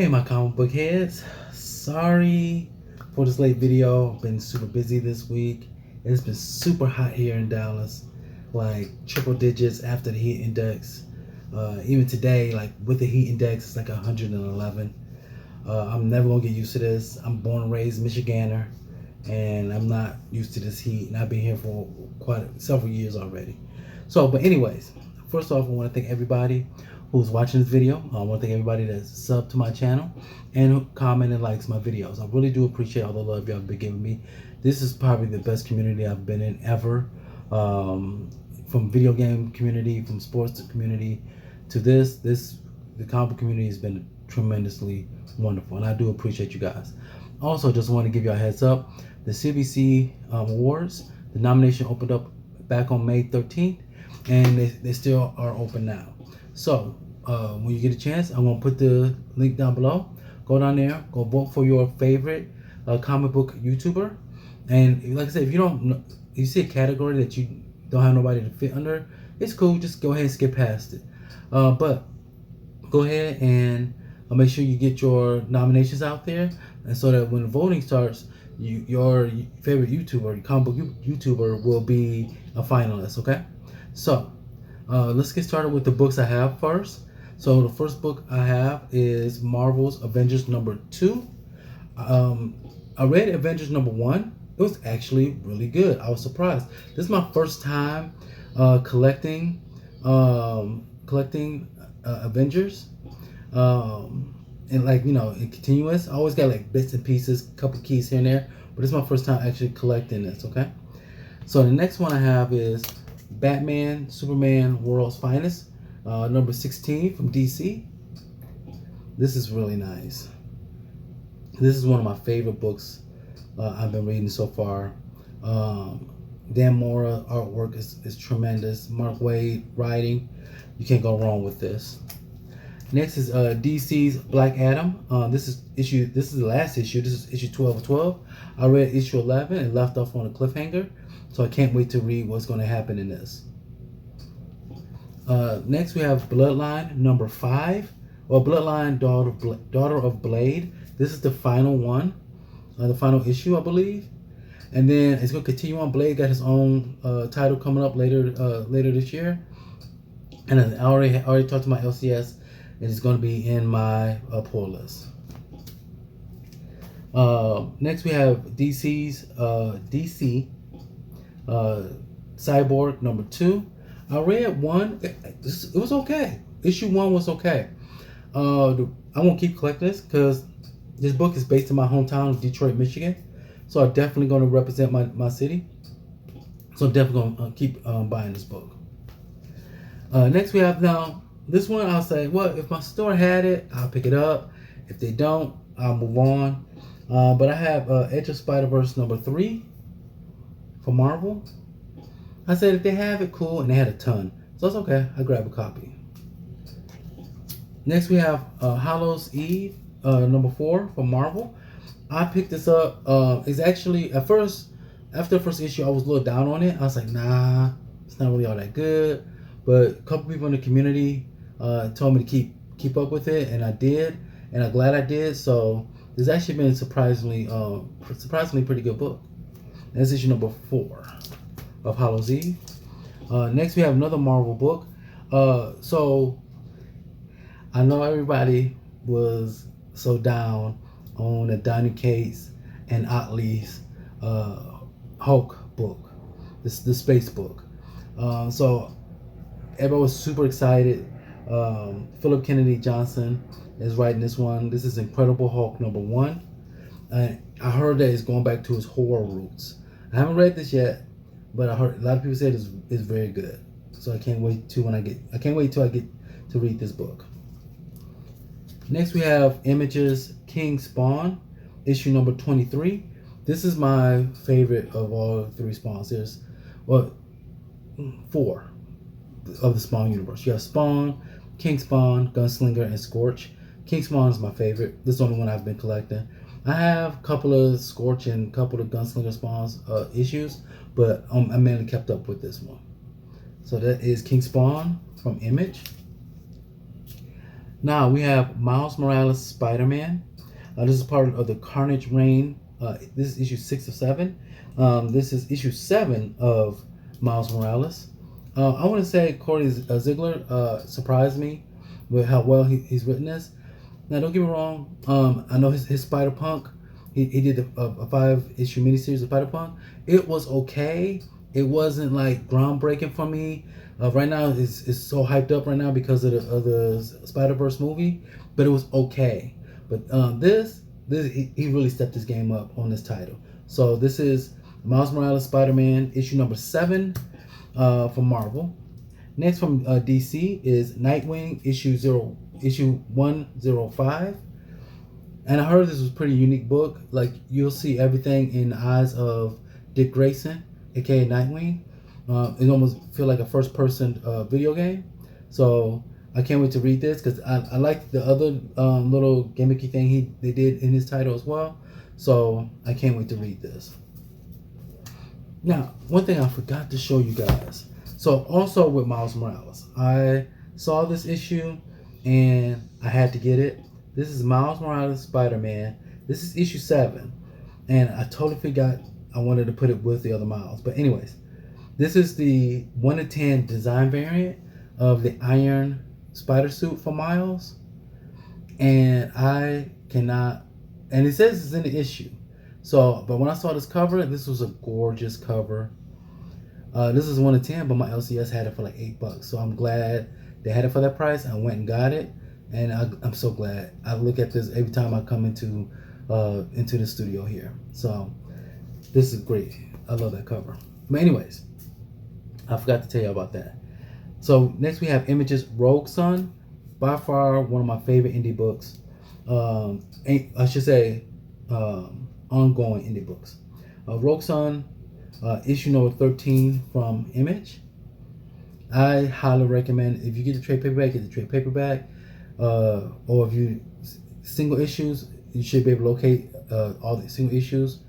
Hey, my comic book heads. Sorry for this late video. I've been super busy this week. It's been super hot here in Dallas, like triple digits after the heat index. Even today, like with the heat index, it's like 111. I'm never gonna get used to this. I'm born and raised Michigander, and I'm not used to this heat. And I've been here for several years already. But anyways, first off, I want to thank everybody who's watching this video. I want to thank everybody that's subbed to my channel and who comment and likes my videos. I really do appreciate all the love y'all been giving me. This is probably the best community I've been in ever. From video game community, from sports community to the comic community has been tremendously wonderful, and I do appreciate you guys. Also, just want to give you a heads up: the CBC awards, the nomination opened up back on May 13th, and they still are open now. So when you get a chance, I'm gonna put the link down below. Go down there, go vote for your favorite comic book YouTuber, and like I said, if you don't know, you see a category that you don't have nobody to fit under, it's cool. Just go ahead and skip past it. But go ahead and make sure you get your nominations out there, and so that when the voting starts, your favorite YouTuber, your comic book YouTuber, will be a finalist. Okay, so let's get started with the books I have first. So the first book I have is Marvel's Avengers #2. I read Avengers #1. It was actually really good. I was surprised. This is my first time collecting Avengers, and like in continuous. I always got like bits and pieces, couple keys here and there, but it's my first time actually collecting this. Okay, so the next one I have is Batman Superman World's Finest, number 16 from DC. This is really nice. This is one of my favorite books I've been reading so far. Dan Mora artwork is tremendous. Mark Waid writing. You can't go wrong with this. Next is DC's Black Adam. This is the last issue. This is issue 12 of 12. I read issue 11 and left off on a cliffhanger, so I can't wait to read what's going to happen in this. Next we have Bloodline number 5, or Bloodline Daughter of Blade. This is the final one, the final issue, I believe. And then it's going to continue on. Blade got his own title coming up later this year. And I already talked to my LCS, and it's going to be in my pull list. Next we have DC Cyborg number 2. I read 1. It was okay. Issue 1 was okay. I won't keep collecting this because this book is based in my hometown of Detroit, Michigan. So I'm definitely going to represent my city. So I'm definitely going to keep buying this book. Next we have now, this one I'll say, well, if my store had it, I'll pick it up. If they don't, I'll move on. But I have Edge of Spider-Verse number 3 for Marvel. I said if they have it, cool, and they had a ton. So it's okay, I grab a copy. Next we have Hallows Eve number 4 for Marvel. I picked this up. It's actually, after the first issue, I was a little down on it. I was like, nah, it's not really all that good. But a couple people in the community told me to keep up with it, and I did, and I'm glad I did. So it's actually been surprisingly pretty good book. That's issue number 4 of Hallows Eve. Next we have another Marvel book. So I know everybody was so down on the Donny Cates and Otley's Hulk book, the space book. So everybody was super excited. Philip Kennedy Johnson is writing this one. This is Incredible Hulk number 1. I heard that it's going back to his horror roots. I haven't read this yet, but I heard a lot of people say it's very good. So I can't wait till I get to read this book. Next we have Image's King Spawn, issue number 23. This is my favorite of all 3 Spawns. There's 4 of the Spawn universe. You have Spawn, King Spawn, Gunslinger, and Scorch. King Spawn is my favorite. This is the only one I've been collecting. I have a couple of Scorch and a couple of Gunslinger Spawns issues, but I mainly kept up with this one. So that is King Spawn from Image. Now we have Miles Morales Spider-Man. This is part of the Carnage Reign. This is issue 6 of 7. This is issue 7 of Miles Morales. I want to say Corey Ziegler surprised me with how well he's written this. Now, don't get me wrong. I know his Spider Punk. He did a 5-issue miniseries of Spider Punk. It was okay. It wasn't like groundbreaking for me. Right now, it's so hyped up right now because of the Spider-Verse movie, but it was okay. But this he really stepped his game up on this title. So this is Miles Morales Spider-Man issue number 7 from Marvel. Next from DC is Nightwing issue 105. And I heard this was a pretty unique book. Like, you'll see everything in the eyes of Dick Grayson, aka Nightwing. It almost feel like a first-person video game. So I can't wait to read this because I like the other little gimmicky thing they did in his title as well. So I can't wait to read this. Now, one thing I forgot to show you guys. So also with Miles Morales, I saw this issue and I had to get it. This is Miles Morales Spider-Man. This is issue 7. And I totally forgot I wanted to put it with the other Miles. But anyways, this is the 1-10 design variant of the Iron Spider suit for Miles. And I cannot, and it says it's in the issue. So, but when I saw this cover, this was a gorgeous cover. This is 1-10, but my LCS had it for like $8. So I'm glad they had it for that price. I went and got it. And I'm so glad. I look at this every time I come into the studio here. So this is great. I love that cover. But anyways, I forgot to tell you about that. So next we have Image's Rogue Sun. By far one of my favorite indie books. I should say ongoing indie books. Rogue Sun, issue number 13 from Image. I highly recommend, if you get the trade paperback, get the trade paperback. Or if you single issues, you should be able to locate all the single issues.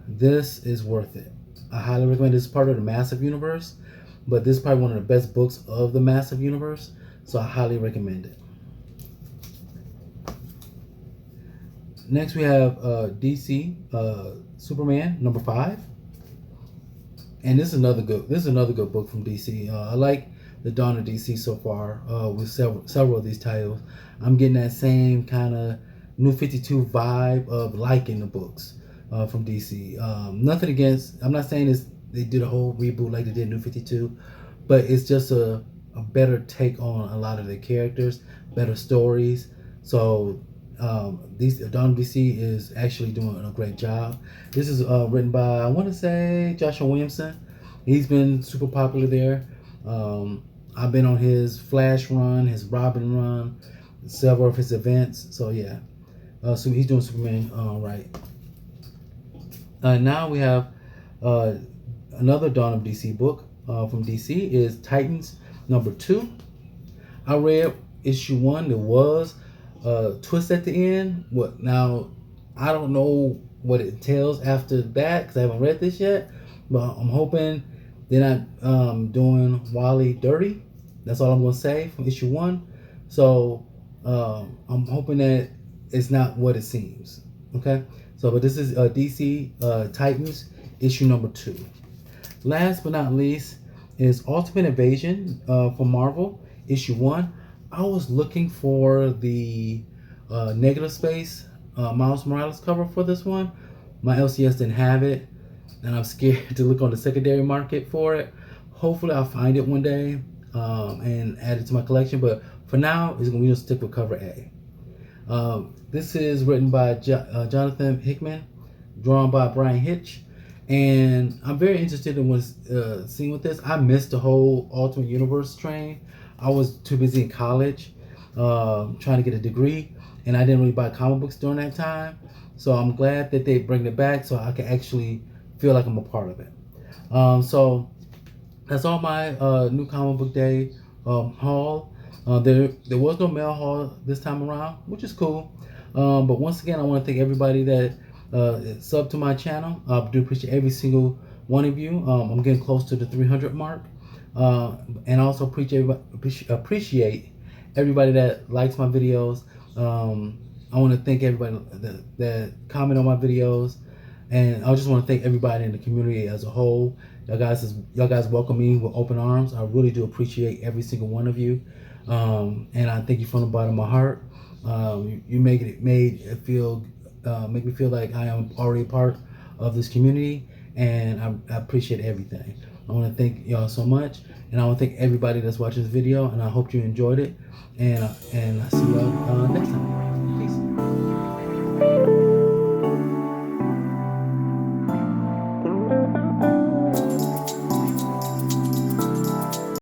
This is worth it. I highly recommend. This is part of the Massive Universe, but this is probably one of the best books of the Massive Universe, so I highly recommend it. Next we have DC Superman number 5, and this is another good book from DC. I like the Dawn of DC so far with several of these titles. I'm getting that same kind of New 52 vibe of liking the books from DC. Nothing against, I'm not saying they did a whole reboot like they did New 52, but it's just a better take on a lot of the characters, better stories. So Dawn of DC is actually doing a great job. This is written by, I want to say, Joshua Williamson. He's been super popular there. I've been on his Flash run, his Robin run, several of his events. So yeah, so he's doing Superman right. Now we have another Dawn of DC book from DC is Titans number 2. I read issue 1. There was a twist at the end. Now? I don't know what it entails after that because I haven't read this yet. But I'm hoping they're not doing Wally dirty. That's all I'm going to say from issue 1. So I'm hoping that it's not what it seems. Okay? So, but this is DC Titans issue number 2. Last but not least is Ultimate Invasion from Marvel issue 1. I was looking for the negative space Miles Morales cover for this one. My LCS didn't have it, and I'm scared to look on the secondary market for it. Hopefully I'll find it one day and add it to my collection, but for now we're gonna stick with cover A. This is written by Jonathan Hickman, drawn by Brian Hitch, and I'm very interested in what's seeing with this. I missed the whole Ultimate Universe train. I was too busy in college trying to get a degree, and I didn't really buy comic books during that time. So I'm glad that they bring it back so I can actually feel like I'm a part of it. So that's all my new comic book day haul. There was no mail haul this time around, which is cool. But once again, I want to thank everybody that subbed to my channel. I do appreciate every single one of you. I'm getting close to the 300 mark. And I also appreciate everybody that likes my videos. I want to thank everybody that comment on my videos, and I just want to thank everybody in the community as a whole. Y'all guys welcome me with open arms. I really do appreciate every single one of you, and I thank you from the bottom of my heart. You make it feel make me feel like I am already a part of this community, and I appreciate everything. I want to thank y'all so much, and I want to thank everybody that's watching this video, and I hope you enjoyed it, and I see y'all next time.